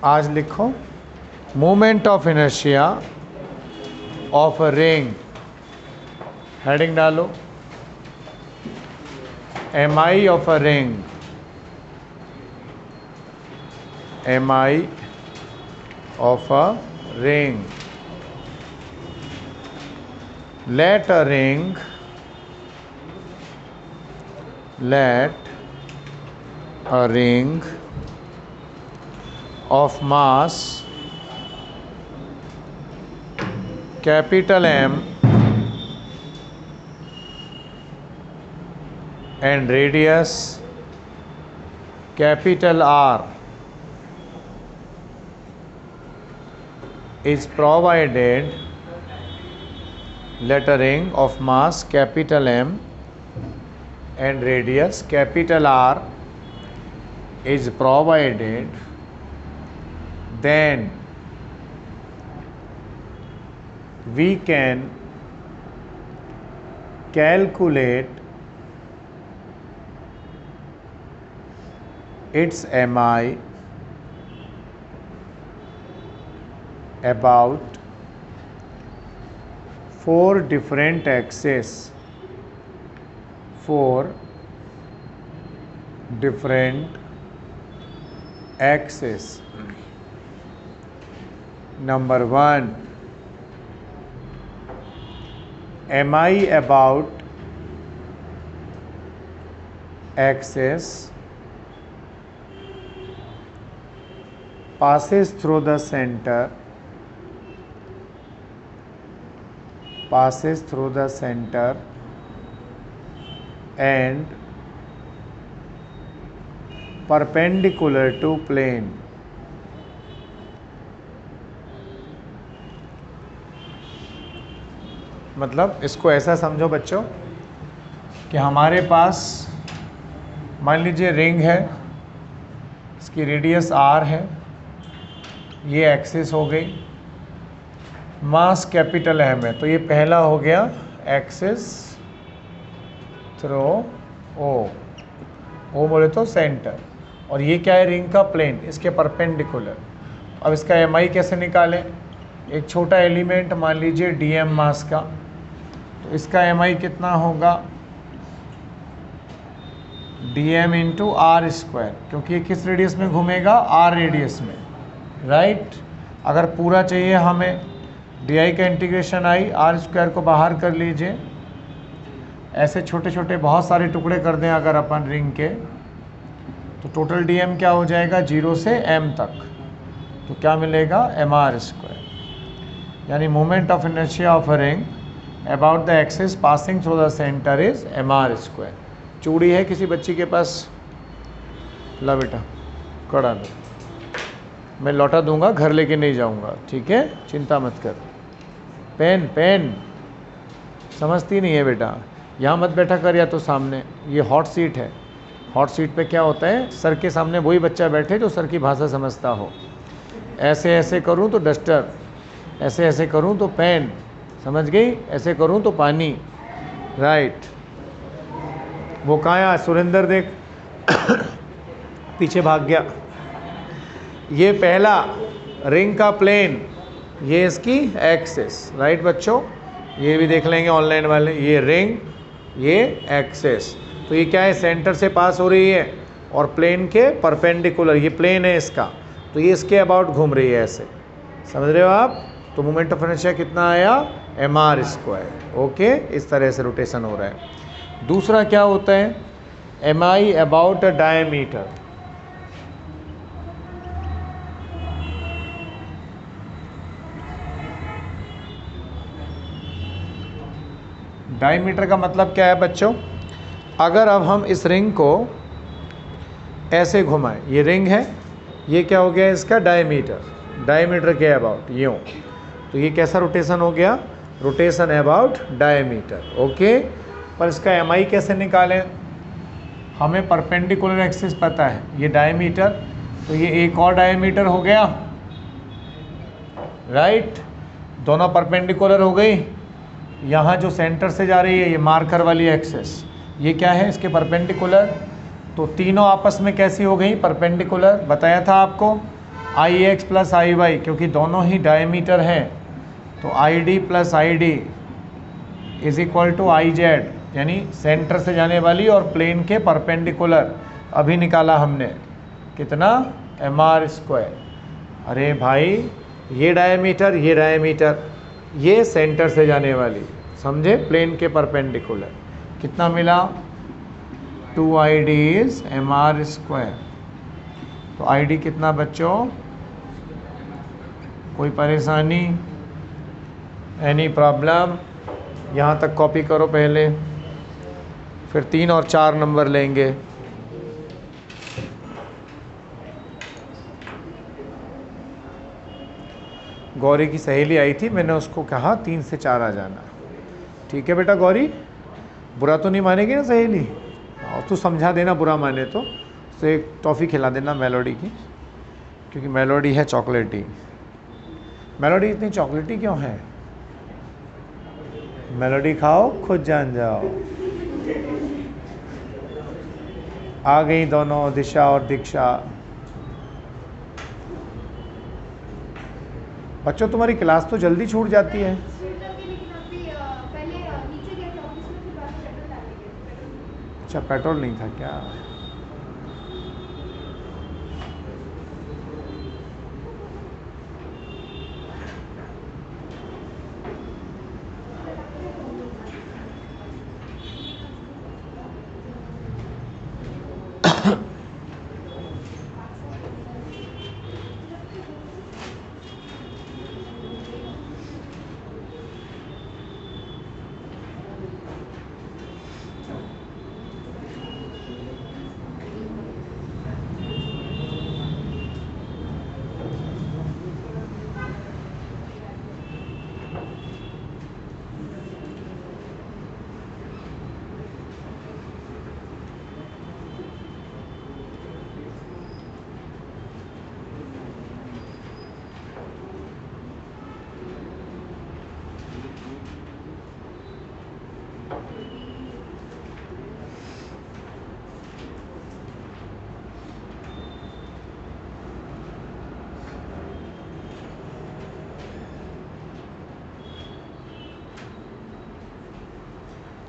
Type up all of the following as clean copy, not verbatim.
आज लिखो moment of inertia of a ring, heading डालो mi of a ring, mi of a ring. Let a ring of mass capital M and radius capital R is provided. Let a ring of mass capital M and radius capital R is provided, then we can calculate its mi about 4 different axes. Number 1, mi about axis passes through the center and perpendicular to plane. मतलब इसको ऐसा समझो बच्चों कि हमारे पास मान लीजिए ring है, इसकी रेडियस r है, ये एक्सिस हो गई, मास कैपिटल M है, तो ये पहला हो गया एक्सिस थ्रू O बोले तो सेंटर, और ये क्या है रिंग का प्लेन, इसके परपेंडिकुलर। अब इसका mi कैसे निकालें? एक छोटा एलिमेंट मान लीजिए dm मास का, तो इसका mi कितना होगा dm इंटू आर स्क्वायर, क्योंकि ये किस रेडियस में घूमेगा, r रेडियस में, राइट। अगर पूरा चाहिए हमें डी का इंटीग्रेशन आई, आर स्क्वायर को बाहर कर लीजिए, ऐसे छोटे छोटे बहुत सारे टुकड़े कर दें अगर अपन रिंग के, तो टोटल dm क्या हो जाएगा 0 से m तक, तो क्या मिलेगा mr स्क्वायर। यानी moment of inertia of a ring about the axis passing through the centre is mr square. चूड़ी है किसी बच्ची के पास? ला बेटा कड़ा लो, मैं लौटा दूंगा, घर लेके नहीं जाऊंगा, ठीक है, चिंता मत कर। पेन समझती नहीं है बेटा, यहाँ मत बैठा कर, या तो सामने, ये हॉट सीट है, हॉट सीट पे क्या होता है, सर के सामने वही बच्चा बैठे जो सर की भाषा समझता हो। ऐसे ऐसे करूँ तो डस्टर, ऐसे ऐसे करूँ तो पेन, समझ गई, ऐसे करूँ तो पानी, राइट। वो कहाँ, सुरेंद्र देख पीछे भाग गया। ये पहला रिंग का प्लेन, ये इसकी एक्सिस, राइट बच्चों, ये भी देख लेंगे ऑनलाइन वाले, ये रिंग, ये एक्सिस, तो ये क्या है, सेंटर से पास हो रही है और प्लेन के परपेंडिकुलर, ये प्लेन है इसका, तो ये इसके अबाउट घूम रही है, ऐसे समझ रहे हो आप। तो मोमेंट ऑफ इनर्शिया कितना आया, mr स्क्वायर, ओके, इस तरह से रोटेशन हो रहा है। दूसरा क्या होता है, mi about a diameter. Diameter का मतलब क्या है बच्चों, अगर अब हम इस रिंग को ऐसे घुमाएं, ये रिंग है, ये क्या हो गया इसका डायमीटर के अबाउट यूँ, तो ये कैसा रोटेशन हो गया, रोटेशन अबाउट डायमीटर, ओके। पर इसका mi कैसे निकालें, हमें परपेंडिकुलर एक्सिस पता है, ये डायमीटर, तो ये एक और डायमीटर हो गया, राइट, दोनों परपेंडिकुलर हो गई। यहाँ जो सेंटर से जा रही है ये मार्कर वाली एक्सिस, ये क्या है इसके परपेंडिकुलर, तो तीनों आपस में कैसी हो गई, परपेंडिकुलर, बताया था आपको। I X plus I Y, क्योंकि दोनों ही डायमीटर हैं तो I D plus I D is equal to I Z, यानी सेंटर से जाने वाली और प्लेन के परपेंडिकुलर अभी निकाला हमने कितना, एम आर स्क्वायर। अरे भाई ये डायमीटर ये सेंटर से जाने वाली, समझे, प्लेन के परपेंडिकुलर, कितना मिला 2 I D is M R square. तो आई डी कितना बच्चों, कोई परेशानी, एनी प्रॉब्लम? यहाँ तक कॉपी करो पहले, फिर 3 और 4 नंबर लेंगे। गौरी की सहेली आई थी, मैंने उसको कहा 3 से 4 आ जाना। ठीक है बेटा गौरी, बुरा तो नहीं मानेगी ना सहेली? और तू समझा देना बुरा माने तो एक टॉफ़ी खिला देना मेलोडी की, क्योंकि मेलोडी है चॉकलेटी। मेलोडी इतनी चॉकलेटी क्यों है? मेलोडी खाओ खुद जान जाओ। आ गई दोनों, दिशा और दीक्षा। बच्चों तुम्हारी क्लास तो जल्दी छूट जाती है। अच्छा पेट्रोल नहीं था क्या?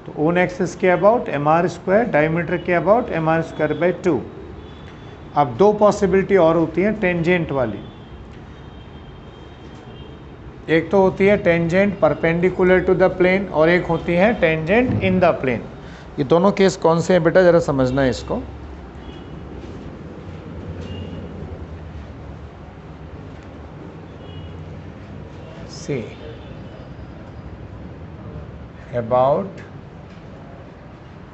तो ओन एक्सिस के about M R square, diameter के about M R square by 2। अब 2 पॉसिबिलिटी और होती हैं टेंजेंट वाली। एक तो होती है tangent perpendicular to the plane और एक होती है टेंजेंट इन द प्लेन। ये दोनों केस कौन से हैं बेटा, ज़रा समझना है इसको। See about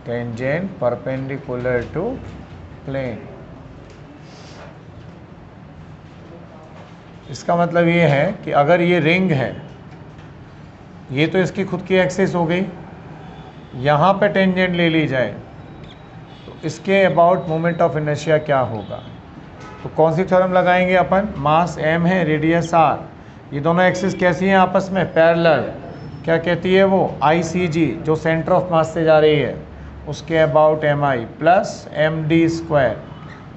tangent perpendicular to plane, इसका मतलब ये है कि अगर ये रिंग है, ये तो इसकी खुद की एक्सिस हो गई, यहाँ पे टेंजेंट ले ली जाए तो इसके अबाउट मोमेंट ऑफ इनर्शिया क्या होगा। तो कौन सी थ्योरम लगाएंगे अपन, मास m है, रेडियस r, ये दोनों एक्सिस कैसी हैं आपस में, पैरेलल। क्या कहती है वो, ICG, जो सेंटर ऑफ मास से जा रही है उसके about mi plus md square.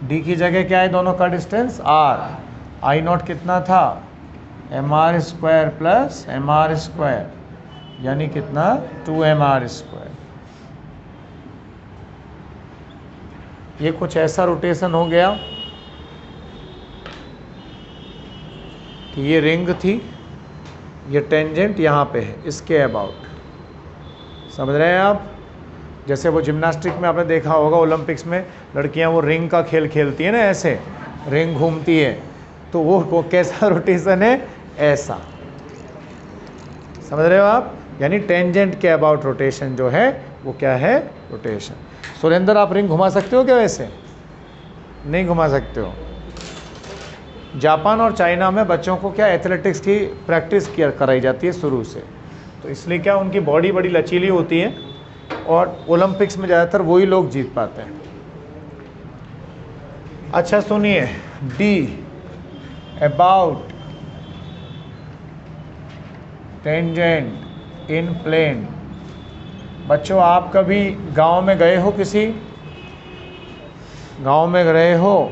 d की जगह क्या है दोनों का डिस्टेंस r, आई नॉट कितना था, mr square plus mr square, यानी कितना 2mr स्क्वायर। ये कुछ ऐसा रोटेशन हो गया कि ये रिंग थी, ये टेंजेंट यहाँ पे है, इसके अबाउट, समझ रहे हैं आप। जैसे वो जिम्नास्टिक में आपने देखा होगा, ओलंपिक्स में लड़कियाँ वो रिंग का खेल खेलती है ना, ऐसे रिंग घूमती है, तो वो कैसा रोटेशन है, ऐसा, समझ रहे हो आप। यानी टेंजेंट के अबाउट रोटेशन जो है वो क्या है, रोटेशन। सुरेंद्र आप रिंग घुमा सकते हो क्या? वैसे नहीं घुमा सकते हो। जापान और चाइना में बच्चों को क्या एथलेटिक्स की प्रैक्टिस किया कराई जाती है शुरू से, तो इसलिए क्या उनकी बॉडी बड़ी लचीली होती है और ओलंपिक्स में ज़्यादातर वही लोग जीत पाते हैं। अच्छा सुनिए, D about tangent in plane. बच्चों आप कभी गांव में गए हो, किसी गांव में गए हो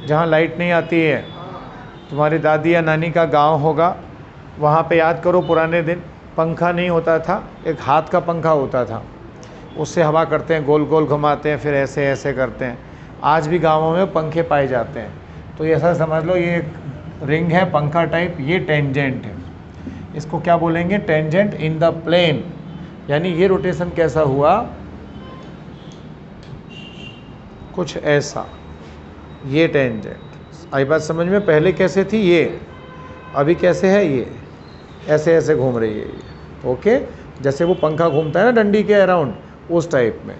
जहां लाइट नहीं आती है, तुम्हारी दादी या नानी का गांव होगा, वहाँ पे याद करो पुराने दिन पंखा नहीं होता था, एक हाथ का पंखा होता था, उससे हवा करते हैं, गोल गोल घुमाते हैं, फिर ऐसे ऐसे करते हैं। आज भी गाँवों में पंखे पाए जाते हैं। तो ऐसा समझ लो ये एक रिंग है पंखा टाइप, ये टेंजेंट है। इसको क्या बोलेंगे? Tangent in the plane. यानी ये रोटेशन कैसा हुआ? कुछ ऐसा, ये टेंजेंट। आई बात समझ में? पहले कैसे थी ये, अभी कैसे है ये, ऐसे ऐसे घूम रही है ये। ओके, जैसे वो पंखा घूमता है ना डंडी के अराउंड, उस टाइप में।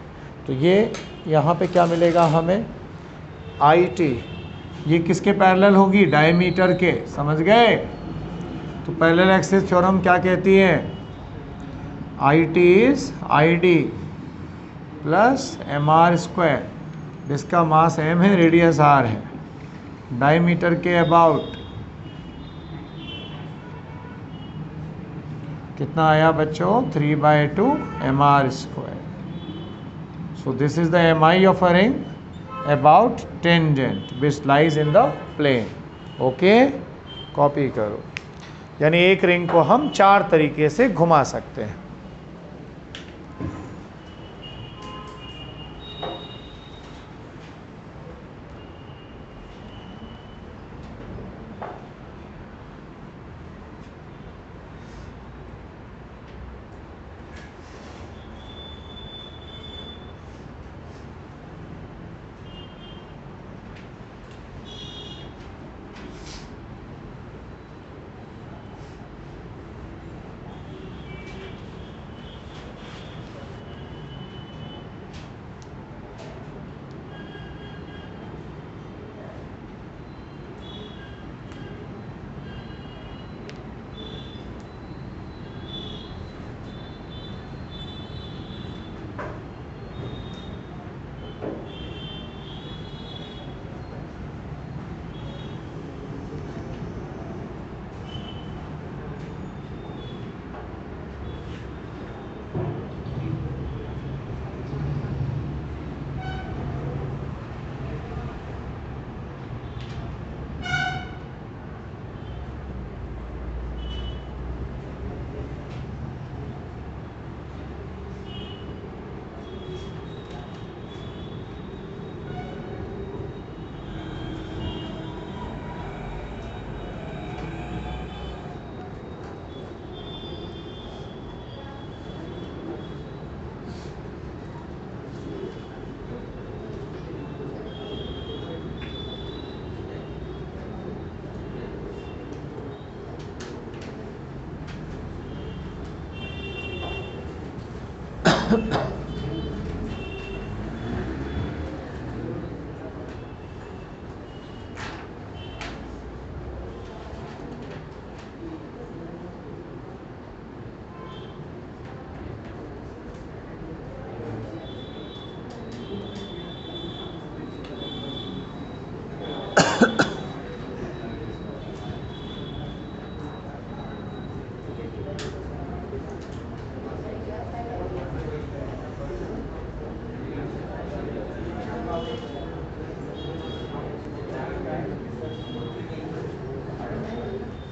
तो ये यहाँ पे क्या मिलेगा हमें? I T. ये किसके पैरेलल होगी? डायमीटर के। समझ गए? तो पैरेलल एक्सिस थ्योरम क्या कहती है? I T is I D plus M R square, जिसका मास m है, रेडियस r है, डायमीटर के अबाउट। कितना आया बच्चों? 3/2 mr square. So this is the mi of a ring about tangent which lies in the plane. Okay, copy करो। यानी एक रिंग को हम 4 तरीके से घुमा सकते हैं।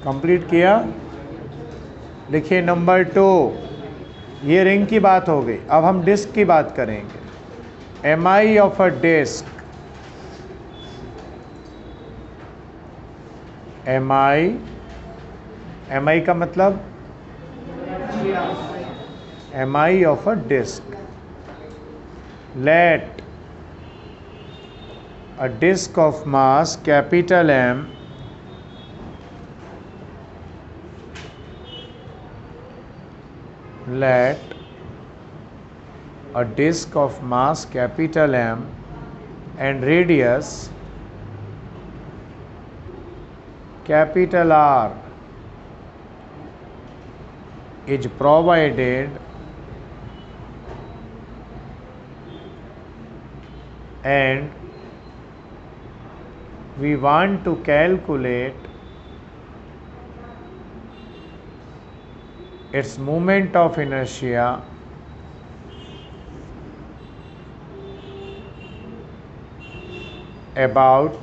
कंप्लीट किया? लिखिए नंबर 2। ये रिंग की बात हो गई। अब हम डिस्क की बात करेंगे। M I of a disc, M I का मतलब M I of a disc. Let a disc of mass capital M let a disk of mass capital M and radius capital R is provided and we want to calculate its moment of inertia about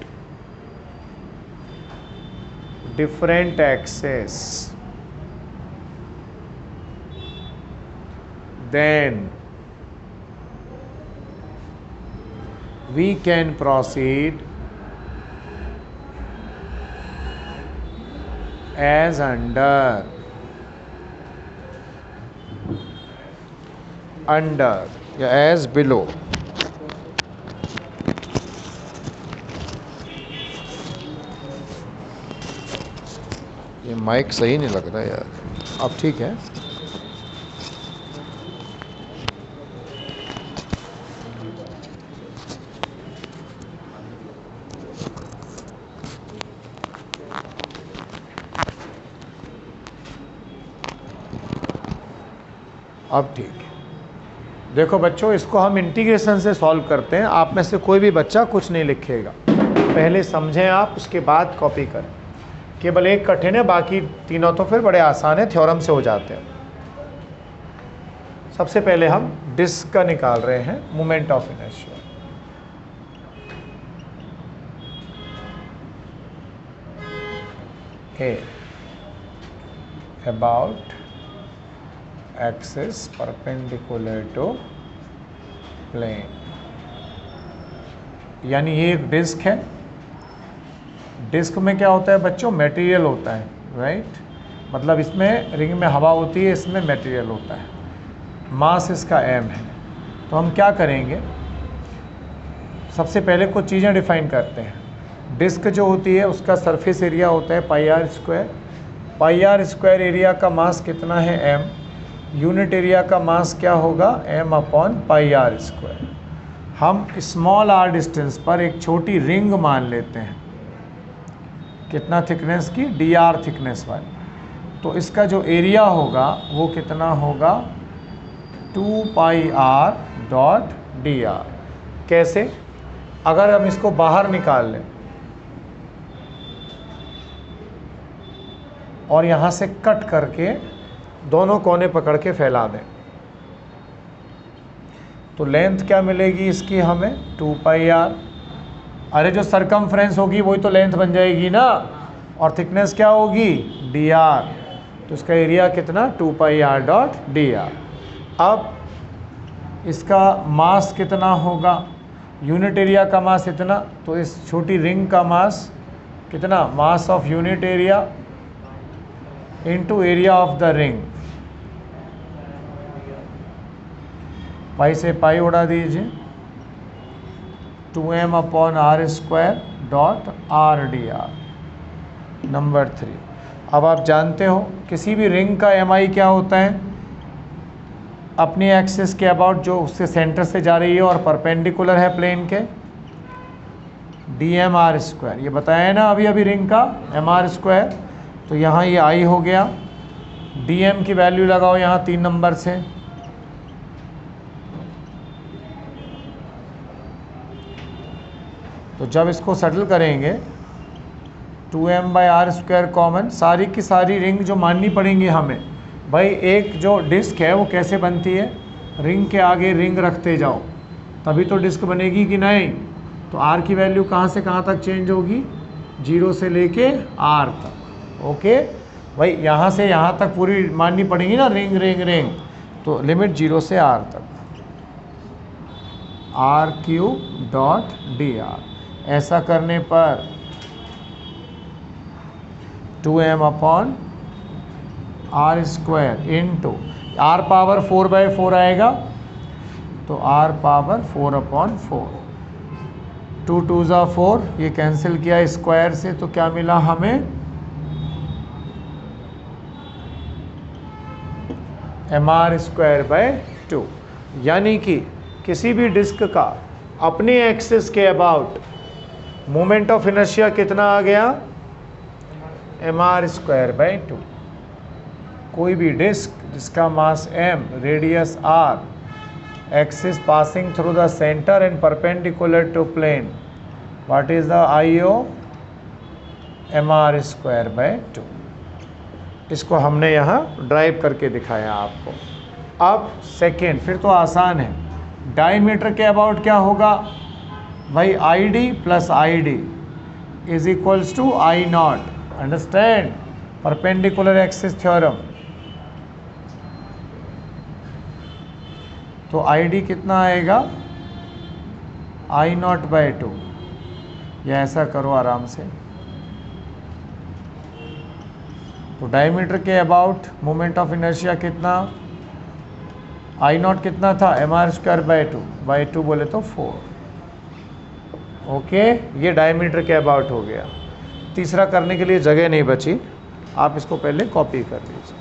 different axes, then we can proceed as under या as below. ये mic सही नहीं लग रहा यार, अब ठीक है। अब ठीक है। देखो बच्चों, इसको हम इंटीग्रेशन से सॉल्व करते हैं। आप में से कोई भी बच्चा कुछ नहीं लिखेगा, पहले समझें आप, उसके बाद कॉपी करें। केवल एक कठिन है, बाकी तीनों तो फिर बड़े आसान है, थ्योरम से हो जाते हैं। सबसे पहले हम डिस्क का निकाल रहे हैं, moment of inertia. About axis perpendicular to plane, यानी ये एक डिस्क है। डिस्क में क्या होता है बच्चों? मटेरियल होता है, राइट। मतलब इसमें रिंग में हवा होती है, इसमें मटेरियल होता है। मास इसका m है। तो हम क्या करेंगे, सबसे पहले कुछ चीज़ें डिफाइन करते हैं। डिस्क जो होती है उसका सरफेस एरिया होता है pi are square. Pi are square area का मास कितना है? m। यूनिट एरिया का मास क्या होगा? m upon pi are square. हम स्मॉल r डिस्टेंस पर एक छोटी रिंग मान लेते हैं, कितना थिकनेस की? dr थिकनेस वाली। तो इसका जो एरिया होगा वो कितना होगा? 2 पाई r डॉट dr। कैसे? अगर हम इसको बाहर निकाल लें और यहाँ से कट करके दोनों कोने पकड़ के फैला दें, तो लेंथ क्या मिलेगी इसकी हमें? 2 पाई r। अरे जो सरकमफ्रेंस होगी वही तो लेंथ बन जाएगी ना, और थिकनेस क्या होगी? dr। तो इसका एरिया कितना? 2 पाई r डॉट dr। अब इसका मास कितना होगा? यूनिट एरिया का मास इतना, तो इस छोटी रिंग का मास कितना? Mass of unit area into area of the ring. Pi से पाई उड़ा दीजिए, 2m upon are square dot r d r. Number 3, अब आप जानते हो किसी भी रिंग का mi क्या होता है? अपनी एक्सिस के अबाउट, जो उससे सेंटर से जा रही है और परपेंडिकुलर है प्लेन के, dm आर स्क्वायर। ये बताया है ना अभी रिंग का m आर स्क्वायर। तो यहाँ ये i हो गया, dm की वैल्यू लगाओ यहाँ 3 नंबर से। तो जब इसको सेटल करेंगे 2m by are square common, सारी की सारी रिंग जो माननी पड़ेंगी हमें। भाई एक जो डिस्क है वो कैसे बनती है? रिंग के आगे रिंग रखते जाओ तभी तो डिस्क बनेगी कि नहीं? तो r की वैल्यू कहाँ से कहाँ तक चेंज होगी? 0 से लेके r तक। ओके भाई, यहाँ से यहाँ तक पूरी माननी पड़ेगी ना, रिंग रिंग रिंग। तो लिमिट 0 से r तक, r क्यूब डॉट dr। ऐसा करने पर 2m upon are square into r power 4/4 आएगा, तो r पावर 4 अपॉन 4। 2 2 ज़ा 4, ये कैंसिल किया स्क्वायर से, तो क्या मिला हमें? mr square by 2। यानी कि किसी भी डिस्क का अपने एक्सिस के अबाउट मोमेंट ऑफ इनर्शिया कितना आ गया? mr square by 2। कोई भी डिस्क जिसका mass m, radius r, axis passing through the center and perpendicular to plane, what is the IO? mr square by 2। इसको हमने यहाँ ड्राइव करके दिखाया आपको। अब सेकेंड, फिर तो आसान है। डायमीटर के अबाउट क्या होगा भाई? ID plus ID is equals to I not. Understand? Perpendicular axis theorem. तो आई डी कितना आएगा? I not by 2। या ऐसा करो आराम से, तो डायमीटर के अबाउट मोमेंट ऑफ इनर्शिया कितना? आई नॉट कितना था? M R square by two बोले तो 4। ओके, ये डायमीटर के अबाउट हो गया। तीसरा करने के लिए जगह नहीं बची, आप इसको पहले कॉपी कर लीजिए।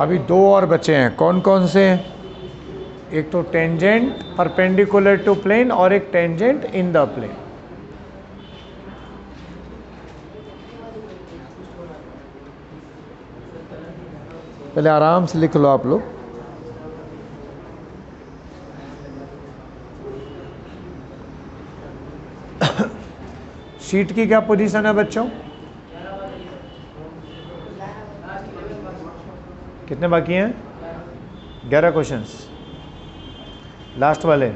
अभी दो और बचे हैं, कौन कौन से? एक तो टेंजेंट परपेंडिकुलर टू प्लेन और एक टेंजेंट इन द प्लेन। पहले आराम से लिख लो आप लोग। शीट की क्या पोजीशन है बच्चों? कितने बाकी हैं? 11 क्वेश्चंस, लास्ट वाले।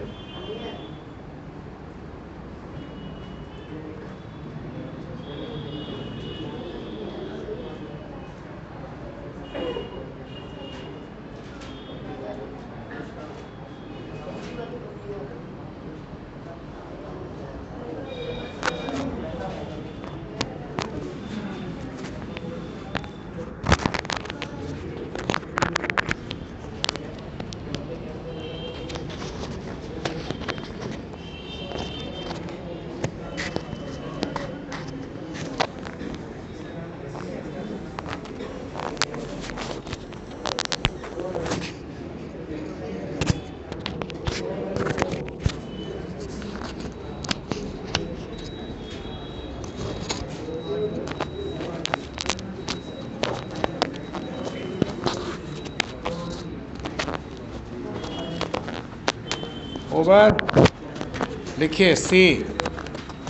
ओवर लिखिए C,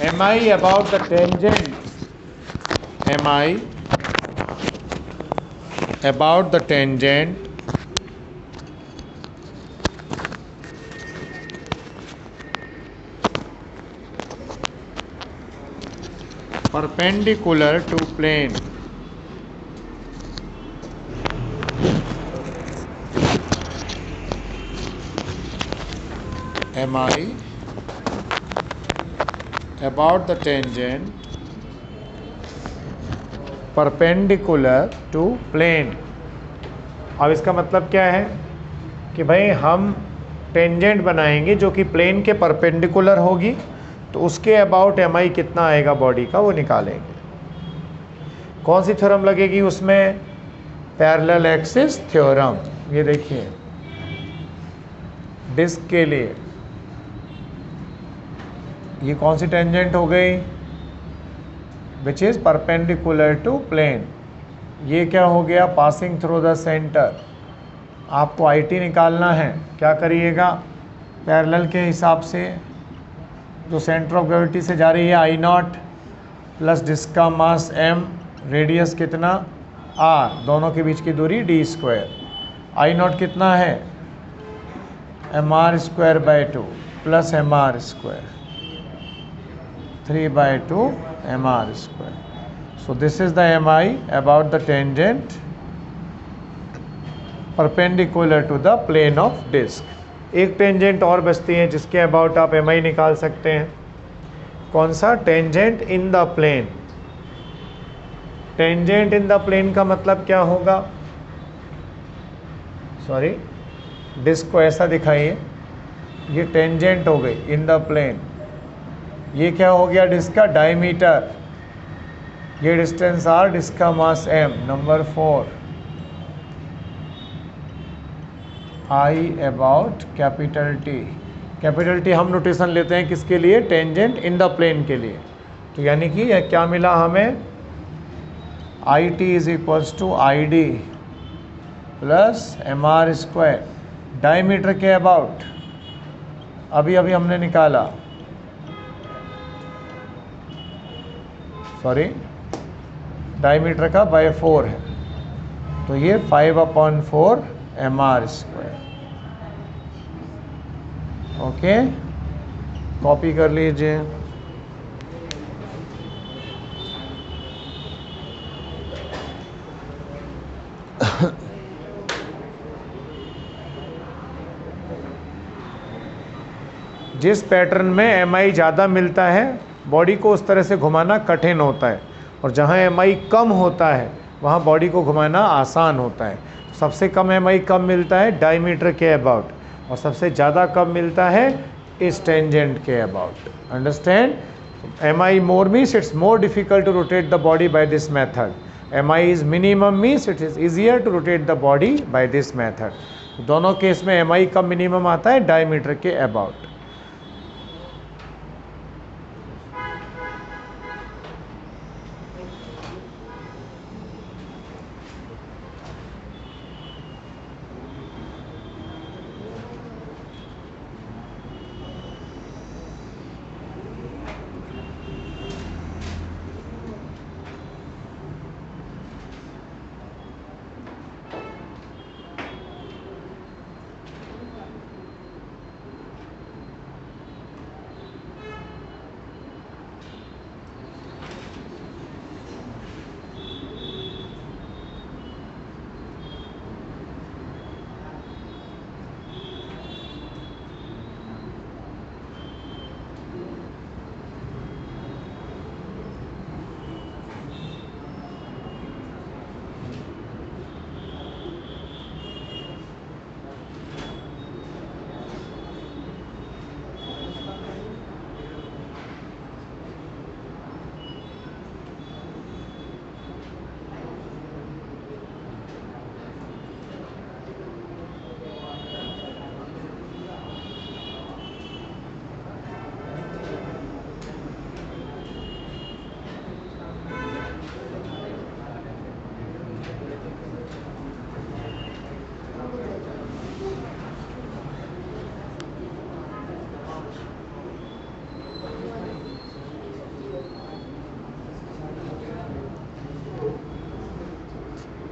M I about the tangent, M I about the tangent perpendicular to plane, mi about the tangent perpendicular to plane। अब इसका मतलब क्या है कि भाई हम टेंजेंट बनाएंगे जो कि प्लेन के परपेंडिकुलर होगी, तो उसके अबाउट एम आई कितना आएगा बॉडी का वो निकालेंगे। कौन सी थ्योरम लगेगी उसमें? Parallel axis theorem. ये देखिए डिस्क के लिए ये कौन सी टेंजेंट हो गई? Which is perpendicular to plane. ये क्या हो गया? Passing through the center. आपको आई टी निकालना है, क्या करिएगा? पैरेलल के हिसाब से जो सेंटर ऑफ ग्रेविटी से जा रही है आई नॉट प्लस डिस्क का मास m, रेडियस कितना r, दोनों के बीच की दूरी d स्क्वायर। आई नॉट कितना है? mr²/2 plus mr² 3/2 mr²। So this is the mi about the tangent perpendicular to the plane of disk। एक टेंजेंट और बचती है जिसके अबाउट आप एम आई निकाल सकते हैं। कौन सा? Tangent in the plane. Tangent in the plane का मतलब क्या होगा? सॉरी, डिस्क को ऐसा दिखाइए, ये टेंजेंट हो गई इन द प्लेन। ये क्या हो गया? डिस्क का डायमीटर। ये डिस्टेंस आर, डिस्क का मास m। Number 4, I about capital T. Capital T हम नोटेशन लेते हैं किसके लिए? टेंजेंट इन द प्लेन के लिए। तो यानी कि यह क्या मिला हमें? I T is equals to I D plus mr²। Diameter के अबाउट अभी हमने निकाला, सॉरी डायमीटर का बाय 4 है, तो ये 5/4 mr²। ओके, कॉपी कर लीजिए। जिस पैटर्न में एम आई ज़्यादा मिलता है बॉडी को उस तरह से घुमाना कठिन होता है, और जहाँ एम आई कम होता है वहाँ बॉडी को घुमाना आसान होता है। सबसे कम एम आई कब मिलता है? डायमीटर के अबाउट, और सबसे ज़्यादा कब मिलता है? इस टेंजेंट के about. Understand? M I more means it's more difficult to rotate the body by this method. M I is minimum means it is easier to rotate the body by this method. दोनों case में M I कब minimum आता है? Diameter के about.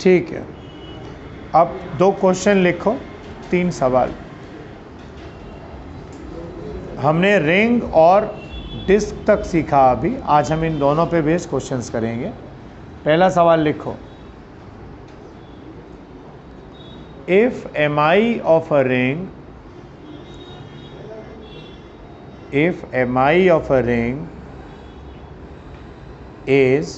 ठीक है, अब 2 question लिखो, 3 सवाल। हमने रिंग और डिस्क तक सीखा, अभी आज हम इन दोनों पे बेस्ड क्वेश्चंस करेंगे। पहला सवाल लिखो, if mi of a ring, if mi of a ring is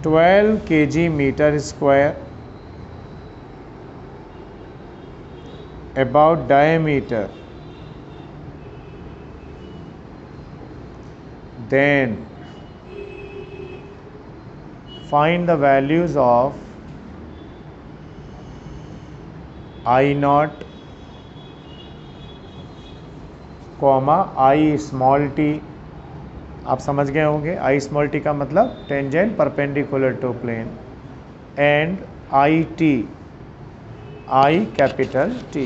12 kg meter square about diameter, then find the values of I naught, I small t। आप समझ गए होंगे, I small t का मतलब tangent perpendicular to plane, and I t, I capital T।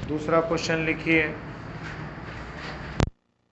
दूसरा question लिखिए,